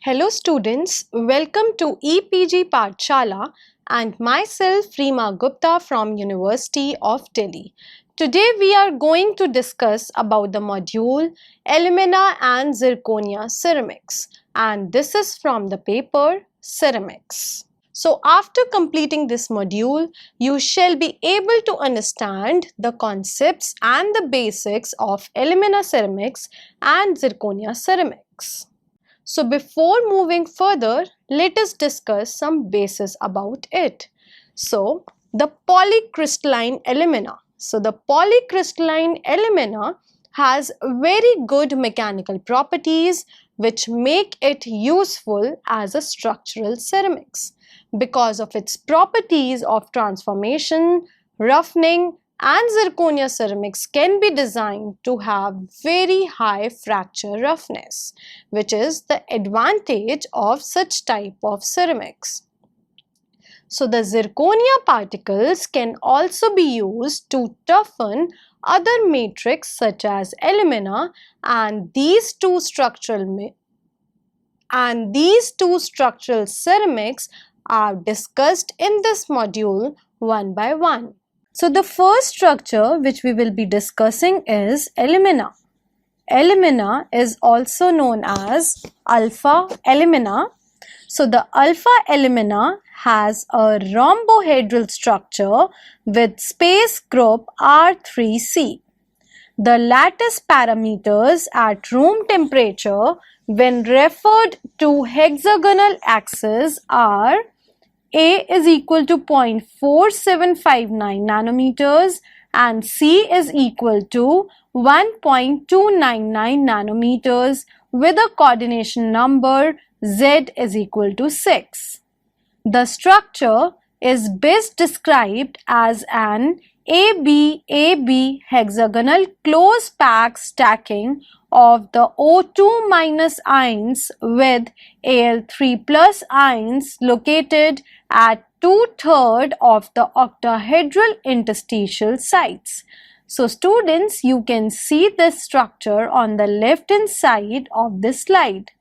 Hello students, welcome to EPG Pathshala and myself Reema Gupta from University of Delhi. Today we are going to discuss about the module Alumina and Zirconia Ceramics, and this is from the paper Ceramics. So after completing this module, you shall be able to understand the concepts and the basics of alumina ceramics and zirconia ceramics. So before moving further, let us discuss some bases about it. So the polycrystalline alumina. So the polycrystalline alumina has very good mechanical properties which make it useful as a structural ceramics because of its properties of transformation, roughening, and zirconia ceramics can be designed to have very high fracture roughness, which is the advantage of such type of ceramics. So the zirconia particles can also be used to toughen other matrix such as alumina, and these two structural ceramics are discussed in this module one by one. So the first structure which we will be discussing is alumina. Alumina is also known as alpha alumina. So the alpha alumina has a rhombohedral structure with space group R3C. The lattice parameters at room temperature when referred to hexagonal axis are A is equal to 0.4759 nanometers and C is equal to 1.299 nanometers with a coordination number Z is equal to 6. The structure is best described as an AB-AB hexagonal close pack stacking of the O2 minus ions with Al3 plus ions located at 2/3 of the octahedral interstitial sites. So students, you can see this structure on the left hand side of this slide.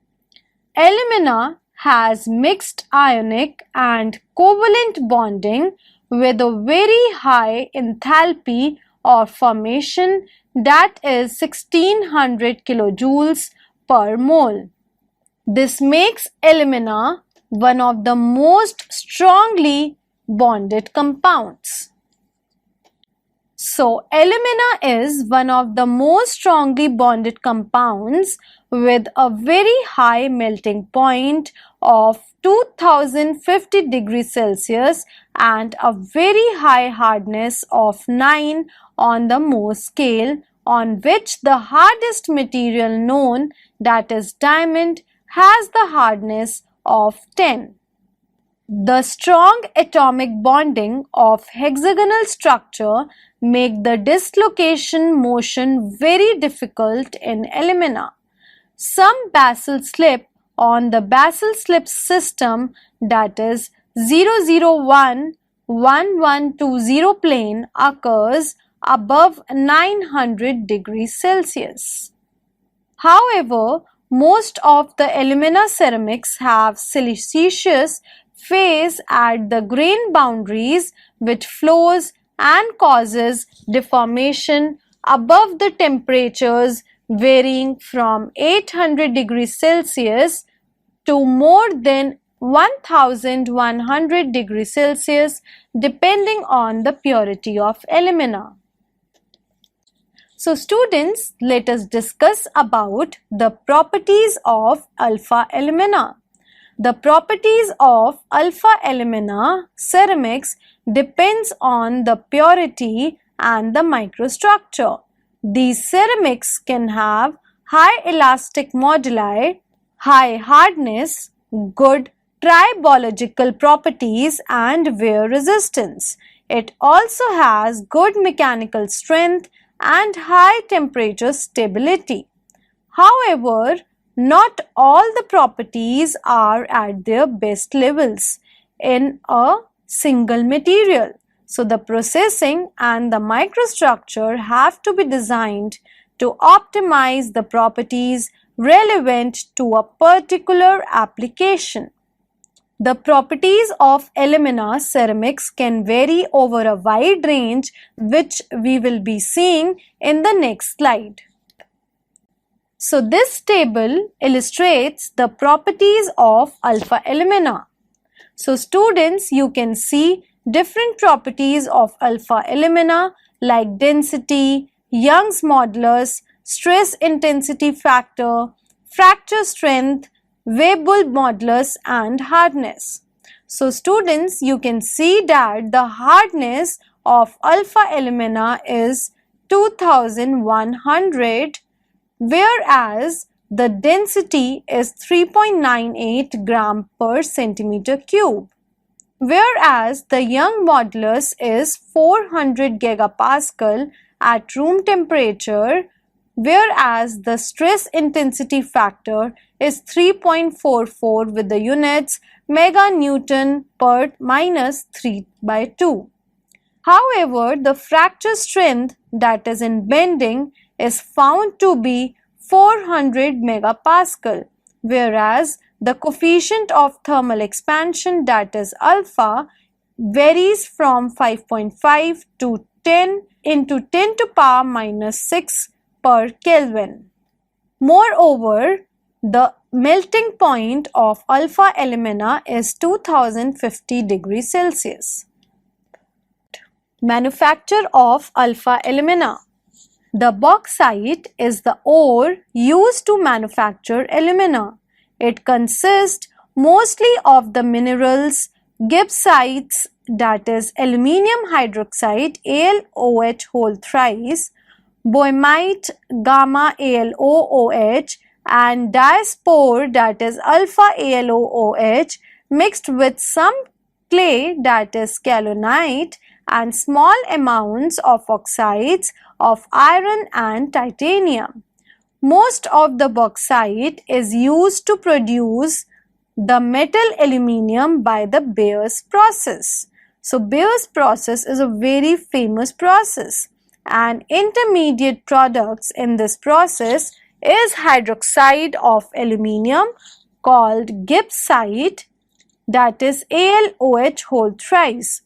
Alumina has mixed ionic and covalent bonding with a very high enthalpy of formation, that is 1600 kilojoules per mole. This makes alumina one of the most strongly bonded compounds. So alumina is one of the most strongly bonded compounds with a very high melting point of 2050 degrees Celsius and a very high hardness of 9 on the Mohs scale, on which the hardest material known, that is diamond, has the hardness of 10. The strong atomic bonding of hexagonal structure make the dislocation motion very difficult in alumina. Some basal slip on the basal slip system, that is 001-1120 plane, occurs above 900 degrees Celsius. However, most of the alumina ceramics have siliceous phase at the grain boundaries, which flows and causes deformation above the temperatures varying from 800 degrees Celsius to more than 1100 degrees Celsius depending on the purity of alumina. So students, let us discuss about the properties of alpha alumina. The properties of alpha alumina ceramics depends on the purity and the microstructure. These ceramics can have high elastic moduli, high hardness, good tribological properties and wear resistance. It also has good mechanical strength and high temperature stability. However, not all the properties are at their best levels in a single material. So the processing and the microstructure have to be designed to optimize the properties relevant to a particular application. The properties of alumina ceramics can vary over a wide range, which we will be seeing in the next slide. So this table illustrates the properties of alpha alumina. So students, you can see different properties of alpha alumina like density, Young's modulus, stress intensity factor, fracture strength, Weibull modulus and hardness. So students, you can see that the hardness of alpha alumina is 2100, whereas the density is 3.98 gram per centimeter cube. Whereas the Young modulus is 400 gigapascal at room temperature, whereas the stress intensity factor is 3.44 with the units meganewton per minus 3/2. However, the fracture strength, that is in bending, is found to be 400 megapascal, whereas the coefficient of thermal expansion, that is alpha, varies from 5.5 to 10 into 10 to power minus 6 per Kelvin. Moreover, the melting point of alpha alumina is 2050 degrees Celsius. Manufacture of alpha alumina. The bauxite is the ore used to manufacture alumina. It consists mostly of the minerals gibbsites, that is aluminium hydroxide AlOH whole thrice, boehmite gamma AlOOH and diaspore, that is alpha AlOOH, mixed with some clay, that is kaolinite, and small amounts of oxides of iron and titanium. Most of the bauxite is used to produce the metal aluminium by the Beer's process. So Beer's process is a very famous process, and intermediate products in this process is hydroxide of aluminium called gibbsite, that is AlOH whole thrice.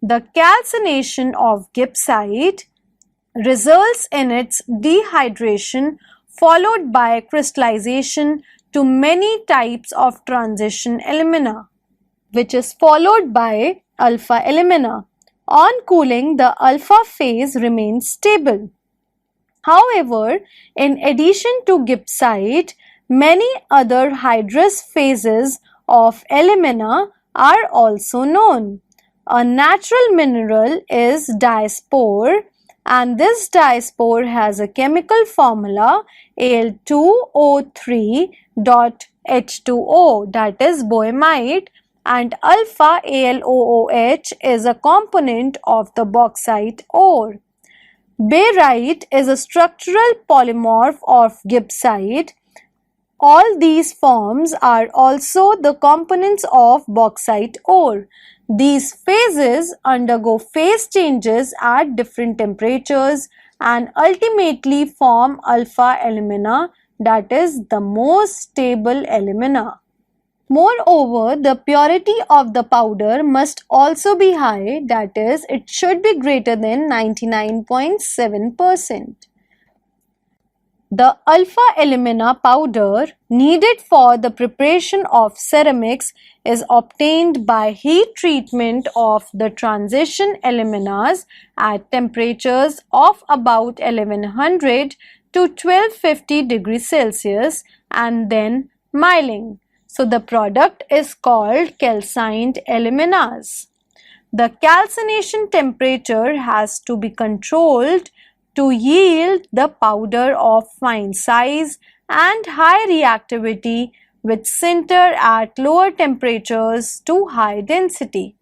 The calcination of gibbsite results in its dehydration followed by crystallization to many types of transition alumina, which is followed by alpha alumina. On cooling, the alpha phase remains stable. However, in addition to gibbsite, many other hydrous phases of alumina are also known. A natural mineral is diaspore, and this diaspore has a chemical formula Al2O3.H2O, that is boehmite, and alpha AlOOH is a component of the bauxite ore. Barite is a structural polymorph of gibbsite. All these forms are also the components of bauxite ore. These phases undergo phase changes at different temperatures and ultimately form alpha alumina, that is the most stable alumina. Moreover, the purity of the powder must also be high, that is, it should be greater than 99.7%. The alpha alumina powder needed for the preparation of ceramics is obtained by heat treatment of the transition aluminas at temperatures of about 1100 to 1250 degrees Celsius and then milling. So the product is called calcined aluminas. The calcination temperature has to be controlled to yield the powder of fine size and high reactivity, which sinter at lower temperatures to high density.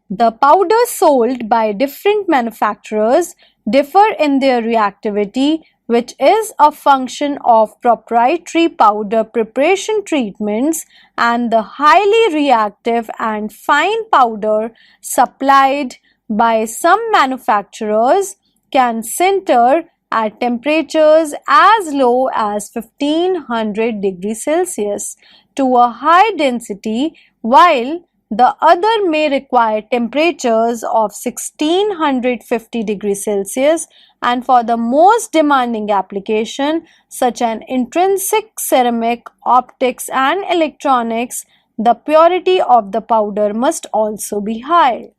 The powders sold by different manufacturers differ in their reactivity, which is a function of proprietary powder preparation treatments, and the highly reactive and fine powder supplied by some manufacturers can sinter at temperatures as low as 1500 degrees Celsius to a high density, while the other may require temperatures of 1650 degrees Celsius, and for the most demanding application such as intrinsic ceramic, optics and electronics, the purity of the powder must also be high.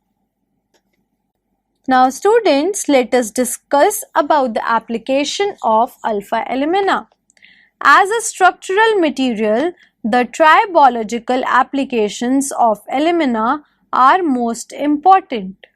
Now students, let us discuss about the application of alpha alumina. As a structural material, the tribological applications of alumina are most important.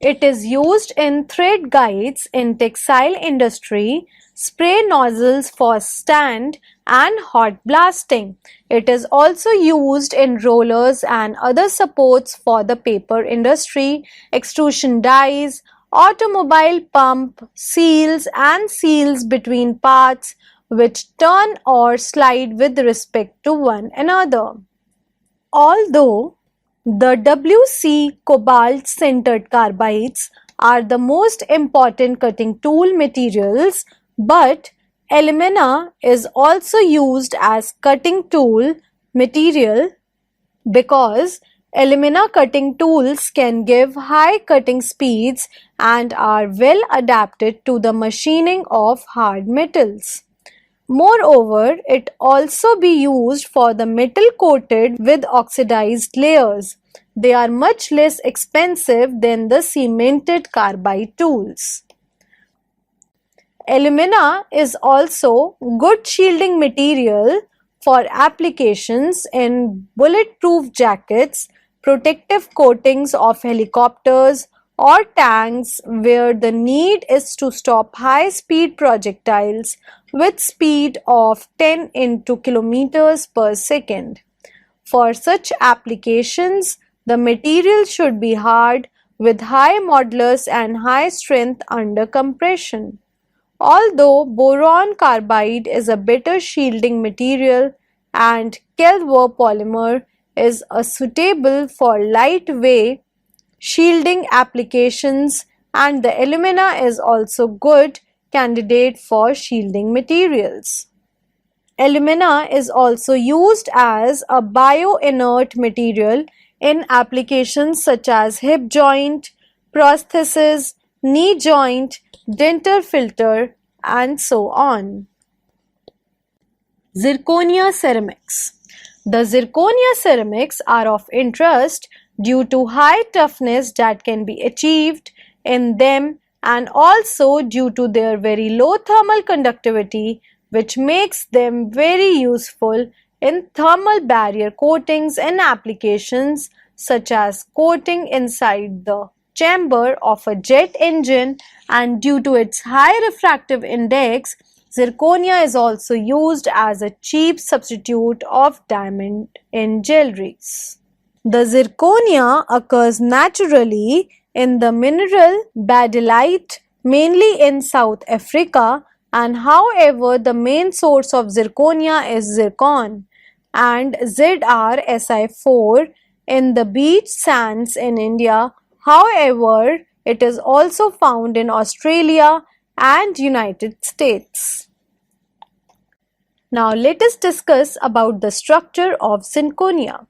It is used in thread guides in textile industry, spray nozzles for stand and hot blasting. It is also used in rollers and other supports for the paper industry, extrusion dies, automobile pump, seals and seals between parts which turn or slide with respect to one another. Although the WC cobalt sintered carbides are the most important cutting tool materials, but alumina is also used as cutting tool material because alumina cutting tools can give high cutting speeds and are well adapted to the machining of hard metals. Moreover, it also be used for the metal coated with oxidized layers. They are much less expensive than the cemented carbide tools. Alumina is also good shielding material for applications in bulletproof jackets, protective coatings of helicopters or tanks where the need is to stop high-speed projectiles with speed of 10 into kilometers per second. For such applications, the material should be hard with high modulus and high strength under compression. Although boron carbide is a better shielding material and Kelver polymer is a suitable for lightweight shielding applications, and the alumina is also good candidate for shielding materials. Alumina is also used as a bioinert material in applications such as hip joint, prosthesis, knee joint, dental filter, and so on. Zirconia ceramics. The zirconia ceramics are of interest due to high toughness that can be achieved in them and also due to their very low thermal conductivity, which makes them very useful in thermal barrier coatings and applications such as coating inside the chamber of a jet engine, and due to its high refractive index, zirconia is also used as a cheap substitute of diamond in jewelries. The zirconia occurs naturally in the mineral badellite mainly in South Africa, and however the main source of zirconia is zircon and ZrSi4 in the beach sands in India. However, it is also found in Australia and United States. Now let us discuss about the structure of zirconia.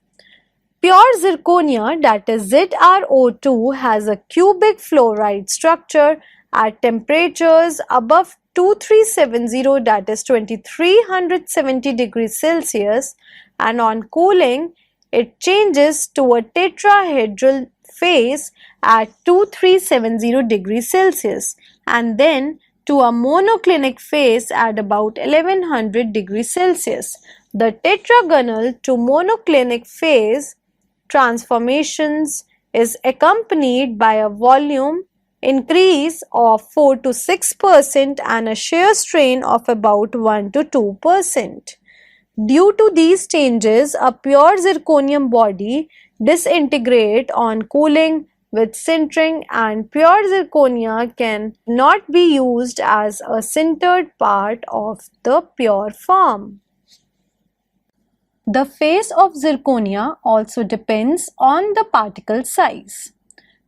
Pure zirconia, that is ZrO2, has a cubic fluoride structure at temperatures above 2370, that is 2370 degrees Celsius, and on cooling it changes to a tetrahedral phase at 2370 degrees Celsius and then to a monoclinic phase at about 1100 degrees Celsius. The tetragonal to monoclinic phase transformations is accompanied by a volume increase of 4 to 6% and a shear strain of about 1 to 2%. Due to these changes, a pure zirconium body disintegrates on cooling with sintering, and pure zirconia can not be used as a sintered part of the pure form. The phase of zirconia also depends on the particle size.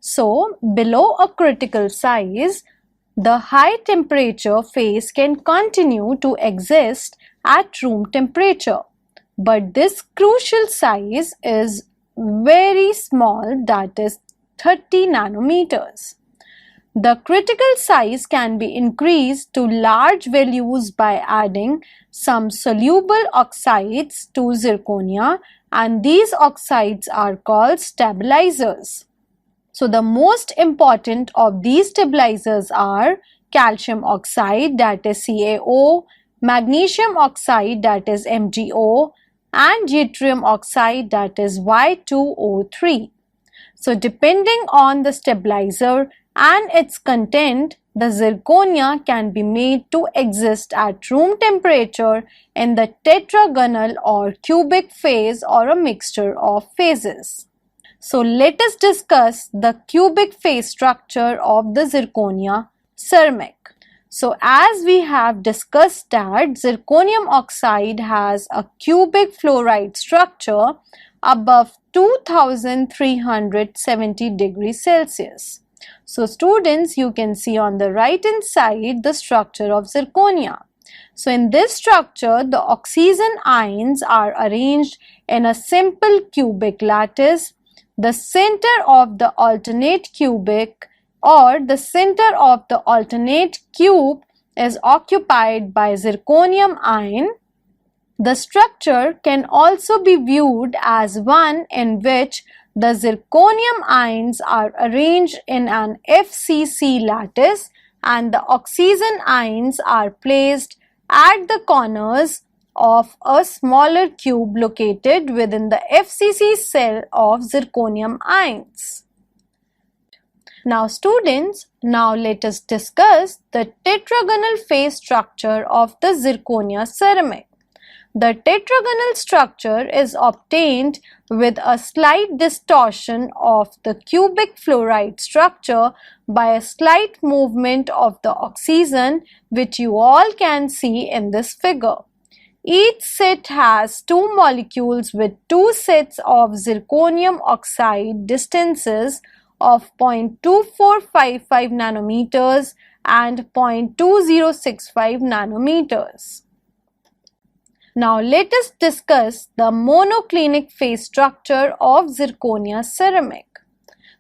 So, below a critical size, the high temperature phase can continue to exist at room temperature, but this crucial size is very small, that is 30 nanometers. The critical size can be increased to large values by adding some soluble oxides to zirconia, and these oxides are called stabilizers. So the most important of these stabilizers are calcium oxide, that is CaO, magnesium oxide, that is MgO, and yttrium oxide, that is Y2O3. So depending on the stabilizer and its content, the zirconia can be made to exist at room temperature in the tetragonal or cubic phase or a mixture of phases. So let us discuss the cubic phase structure of the zirconia ceramic. So as we have discussed that zirconium oxide has a cubic fluoride structure above 2370 degrees Celsius. So students, you can see on the right hand side the structure of zirconia. So in this structure, the oxygen ions are arranged in a simple cubic lattice. The center of the alternate cubic or the center of the alternate cube is occupied by zirconium ion. The structure can also be viewed as one in which the zirconium ions are arranged in an FCC lattice and the oxygen ions are placed at the corners of a smaller cube located within the FCC cell of zirconium ions. Now students, let us discuss the tetragonal phase structure of the zirconia ceramic. The tetragonal structure is obtained with a slight distortion of the cubic fluoride structure by a slight movement of the oxygen, which you all can see in this figure. Each set has two molecules with two sets of zirconium oxide distances of 0.2455 nanometers and 0.2065 nanometers. Now let us discuss the monoclinic phase structure of zirconia ceramic.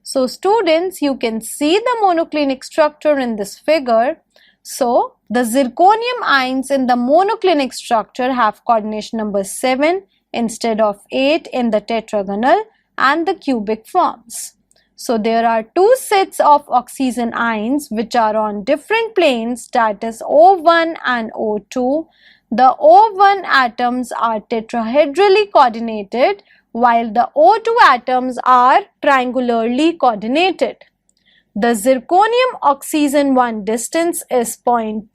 So students, you can see the monoclinic structure in this figure. So the zirconium ions in the monoclinic structure have coordination number 7 instead of 8 in the tetragonal and the cubic forms. So there are two sets of oxygen ions which are on different planes, that is O1 and O2. The O1 atoms are tetrahedrally coordinated while the O2 atoms are triangularly coordinated. The zirconium oxygen 1 distance is 0.204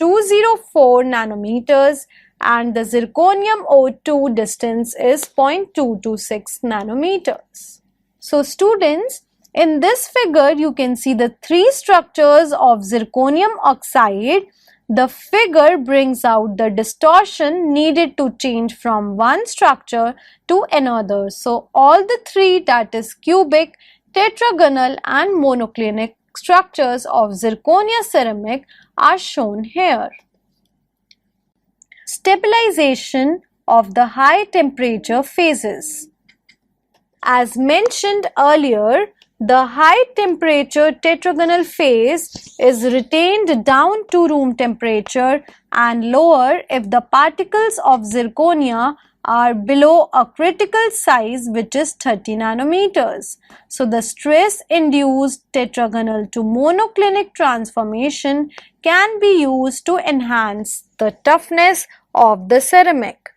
nanometers and the zirconium O2 distance is 0.226 nanometers. So students, in this figure you can see the three structures of zirconium oxide. The figure brings out the distortion needed to change from one structure to another. So all the three, that is cubic, tetragonal and monoclinic structures of zirconia ceramic are shown here. Stabilization of the high temperature phases. As mentioned earlier, the high temperature tetragonal phase is retained down to room temperature and lower if the particles of zirconia are below a critical size, which is 30 nanometers. So the stress induced tetragonal to monoclinic transformation can be used to enhance the toughness of the ceramic.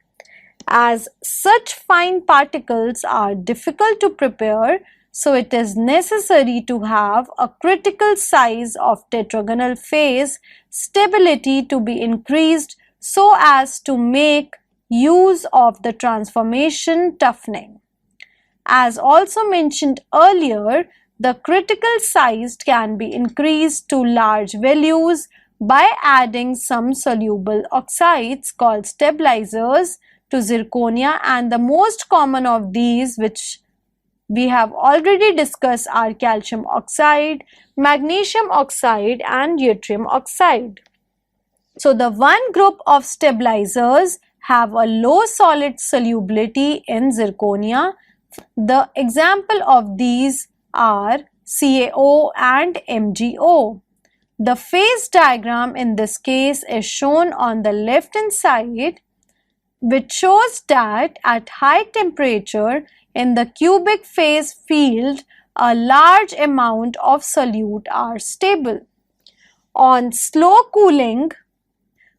As such fine particles are difficult to prepare, so it is necessary to have a critical size of tetragonal phase stability to be increased so as to make use of the transformation toughening. As also mentioned earlier, the critical size can be increased to large values by adding some soluble oxides called stabilizers to zirconia, and the most common of these, which We have already discussed our calcium oxide, magnesium oxide and yttrium oxide. So the one group of stabilizers have a low solid solubility in zirconia. The example of these are CaO and MgO. The phase diagram in this case is shown on the left hand side, which shows that at high temperature in the cubic phase field, a large amount of solute are stable. On slow cooling,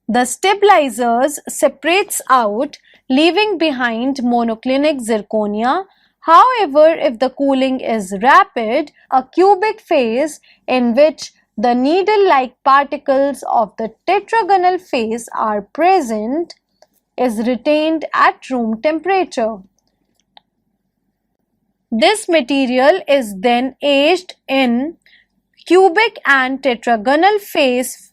the stabilizers separates out, leaving behind monoclinic zirconia. However, if the cooling is rapid, a cubic phase in which the needle-like particles of the tetragonal phase are present is retained at room temperature. This material is then aged in cubic and tetragonal phase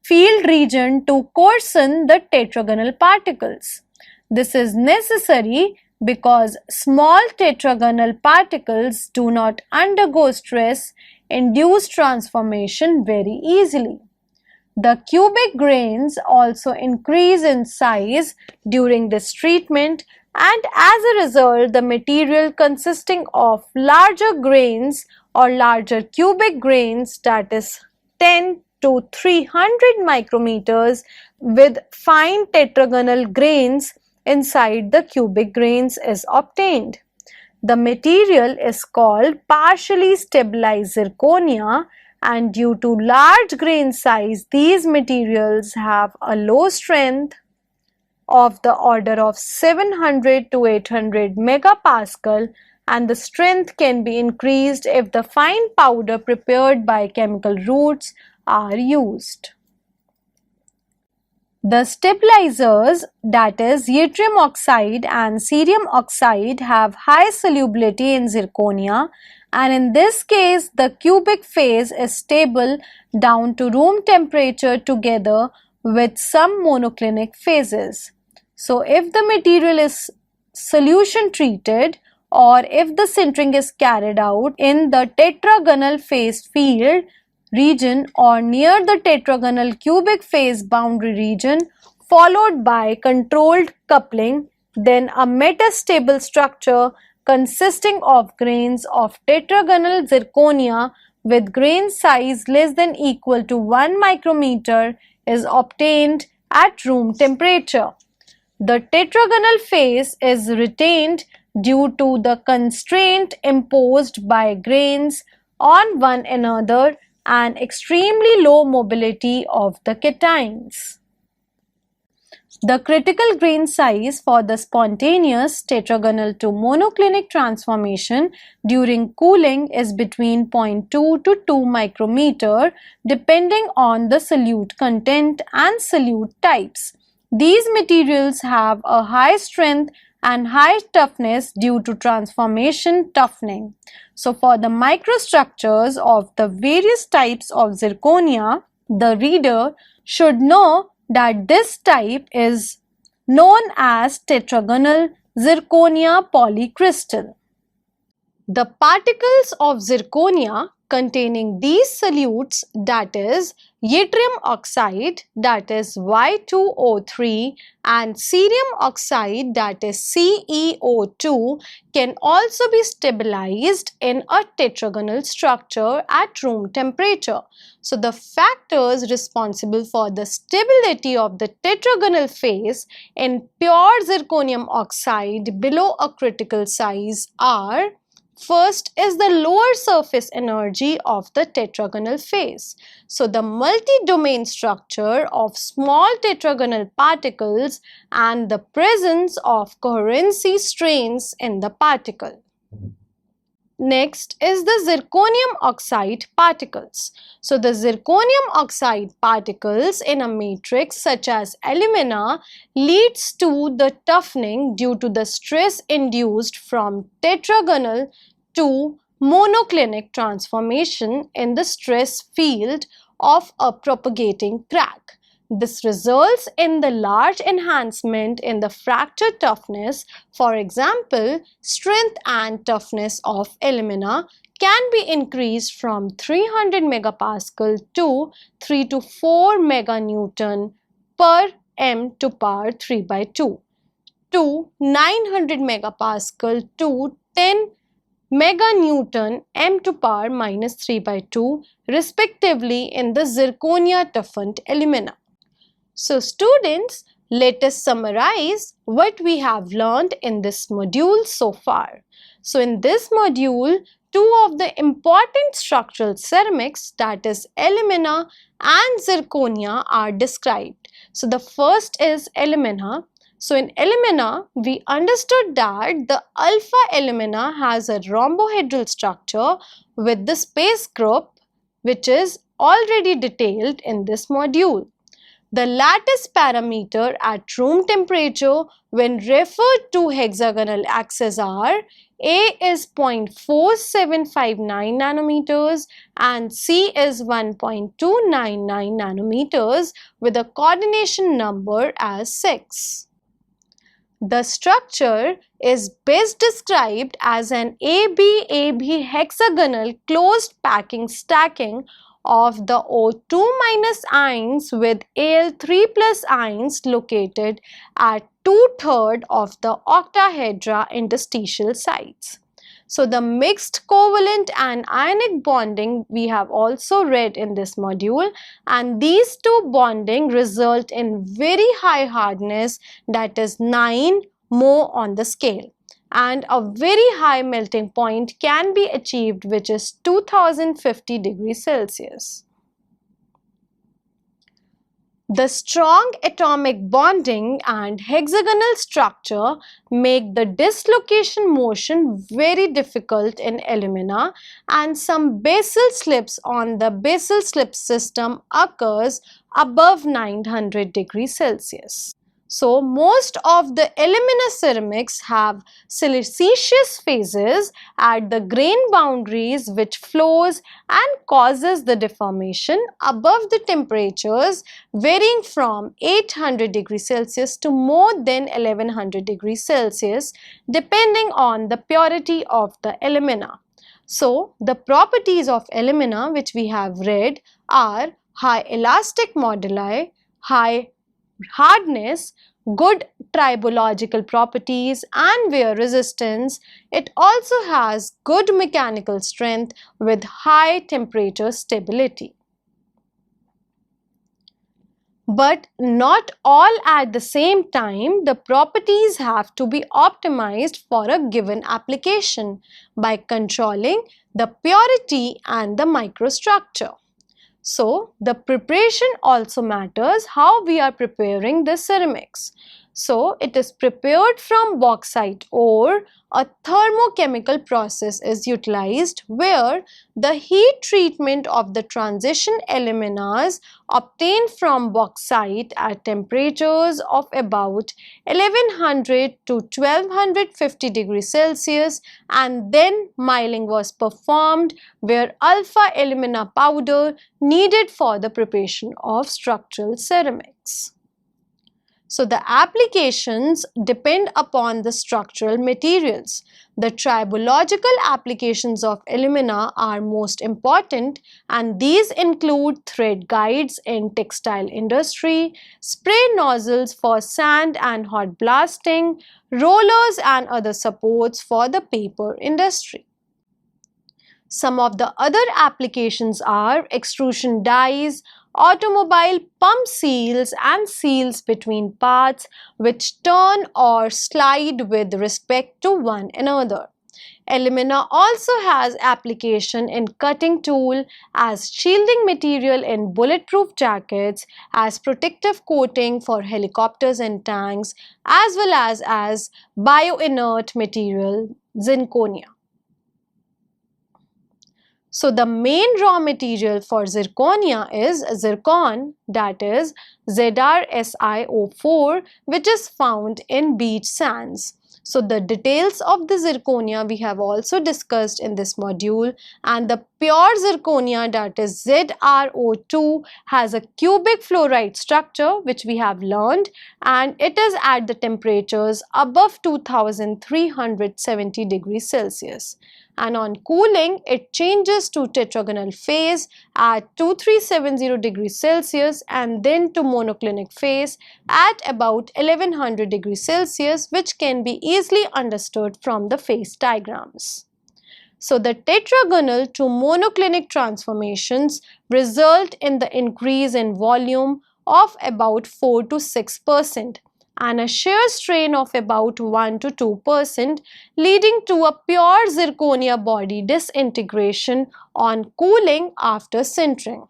field region to coarsen the tetragonal particles. This is necessary because small tetragonal particles do not undergo stress-induced transformation very easily. The cubic grains also increase in size during this treatment, and as a result, the material consisting of larger grains or larger cubic grains, that is 10 to 300 micrometers, with fine tetragonal grains inside the cubic grains is obtained. The material is called partially stabilized zirconia, and due to large grain size, these materials have a low strength of the order of 700 to 800 megapascal, and the strength can be increased if the fine powder prepared by chemical routes are used. The stabilizers, that is yttrium oxide and cerium oxide, have high solubility in zirconia, and in this case the cubic phase is stable down to room temperature together with some monoclinic phases. So if the material is solution treated, or if the sintering is carried out in the tetragonal phase field region or near the tetragonal cubic phase boundary region, followed by controlled coupling, then a metastable structure consisting of grains of tetragonal zirconia with grain size less than equal to 1 micrometer is obtained at room temperature. The tetragonal phase is retained due to the constraint imposed by grains on one another and extremely low mobility of the cations. The critical grain size for the spontaneous tetragonal to monoclinic transformation during cooling is between 0.2 to 2 micrometer depending on the solute content and solute types. These materials have a high strength and high toughness due to transformation toughening. So for the microstructures of the various types of zirconia, the reader should know that this type is known as tetragonal zirconia polycrystal. The particles of zirconia containing these solutes, that is yttrium oxide, that is Y2O3, and cerium oxide, that is CeO2, can also be stabilized in a tetragonal structure at room temperature. So the factors responsible for the stability of the tetragonal phase in pure zirconium oxide below a critical size are: first is the lower surface energy of the tetragonal phase. So the multi-domain structure of small tetragonal particles and the presence of coherency strains in the particle. Next is the zirconium oxide particles. So the zirconium oxide particles in a matrix such as alumina leads to the toughening due to the stress induced from tetragonal to monoclinic transformation in the stress field of a propagating crack. This results in the large enhancement in the fracture toughness. For example, strength and toughness of alumina can be increased from 300 megapascal to 3 to 4 meganewton per m to power 3 by 2 to 900 megapascal to 10 meganewton m to power minus 3 by 2 respectively in the zirconia toughened alumina. So students, let us summarize what we have learned in this module so far. So in this module, two of the important structural ceramics, that is alumina and zirconia, are described. So the first is alumina. So in alumina, we understood that the alpha alumina has a rhombohedral structure with the space group, which is already detailed in this module. The lattice parameter at room temperature when referred to hexagonal axes are A is 0.4759 nanometers and C is 1.299 nanometers with a coordination number as 6. The structure is best described as an AB-AB hexagonal closed packing stacking of the O2- ions with Al3+ ions located at 2/3 of the octahedra interstitial sites. So the mixed covalent and ionic bonding we have also read in this module, and these two bonding result in very high hardness, that is 9 more on the scale, and a very high melting point can be achieved, which is 2050 degrees Celsius. The strong atomic bonding and hexagonal structure make the dislocation motion very difficult in alumina, and some basal slips on the basal slip system occurs above 900 degrees Celsius. So most of the alumina ceramics have siliceous phases at the grain boundaries, which flows and causes the deformation above the temperatures varying from 800 degrees Celsius to more than 1100 degrees Celsius depending on the purity of the alumina. So the properties of alumina which we have read are high elastic moduli, high hardness, good tribological properties and wear resistance. It also has good mechanical strength with high temperature stability. But not all at the same time. The properties have to be optimized for a given application by controlling the purity and the microstructure. So the preparation also matters, how we are preparing the ceramics. So it is prepared from bauxite ore. A thermochemical process is utilized where the heat treatment of the transition aluminas obtained from bauxite at temperatures of about 1100 to 1250 degrees Celsius, and then milling was performed where alpha alumina powder needed for the preparation of structural ceramics. So the applications depend upon the structural materials. The tribological applications of alumina are most important, and these include thread guides in textile industry, spray nozzles for sand and hot blasting, rollers and other supports for the paper industry. Some of the other applications are extrusion dies, automobile pump seals and seals between parts which turn or slide with respect to one another. Alumina also has application in cutting tool, as shielding material in bulletproof jackets, as protective coating for helicopters and tanks, as well as bioinert material, zirconia. So the main raw material for zirconia is zircon, that is ZrSiO4, which is found in beach sands. So the details of the zirconia we have also discussed in this module, and the pure zirconia, that is ZrO2, has a cubic fluoride structure which we have learned, and it is at the temperatures above 2370 degrees Celsius. And on cooling, it changes to tetragonal phase at 2370 degrees Celsius and then to monoclinic phase at about 1100 degrees Celsius, which can be easily understood from the phase diagrams. So the tetragonal to monoclinic transformations result in the increase in volume of about 4 to 6% and a shear strain of about 1 to 2%, leading to a pure zirconia body disintegration on cooling after sintering.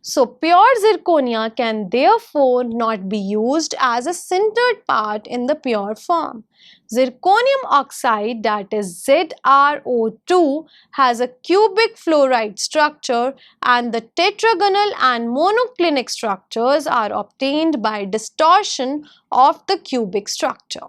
So pure zirconia can therefore not be used as a sintered part in the pure form. Zirconium oxide, that is ZrO2, has a cubic fluoride structure, and the tetragonal and monoclinic structures are obtained by distortion of the cubic structure.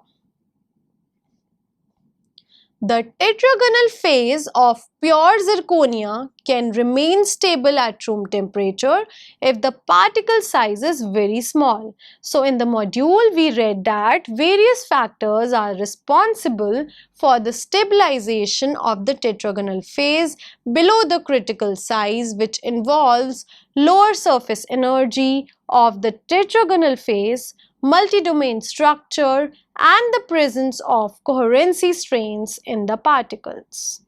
The tetragonal phase of pure zirconia can remain stable at room temperature if the particle size is very small. So in the module we read that various factors are responsible for the stabilization of the tetragonal phase below the critical size, which involves lower surface energy of the tetragonal phase, multi-domain structure, and the presence of coherency strains in the particles.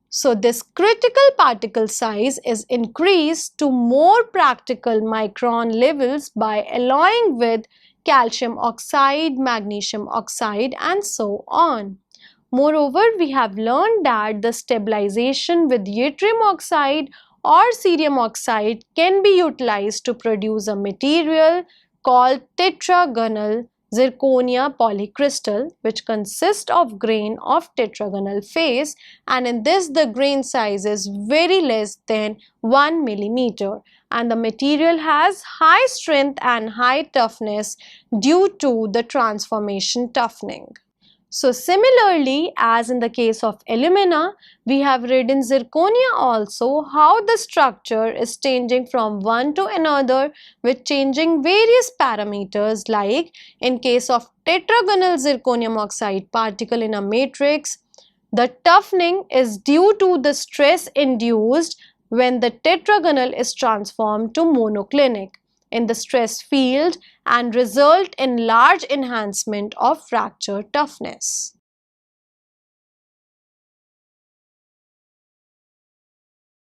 So this critical particle size is increased to more practical micron levels by alloying with calcium oxide, magnesium oxide, and so on. Moreover, we have learned that the stabilization with yttrium oxide or cerium oxide can be utilized to produce a material called tetragonal zirconia polycrystal, which consists of grain of tetragonal phase, and in this the grain size is very less than 1 millimeter, and the material has high strength and high toughness due to the transformation toughening. So similarly, as in the case of alumina, we have read in zirconia also how the structure is changing from one to another with changing various parameters, like in case of tetragonal zirconium oxide particle in a matrix, the toughening is due to the stress induced when the tetragonal is transformed to monoclinic in the stress field and result in large enhancement of fracture toughness.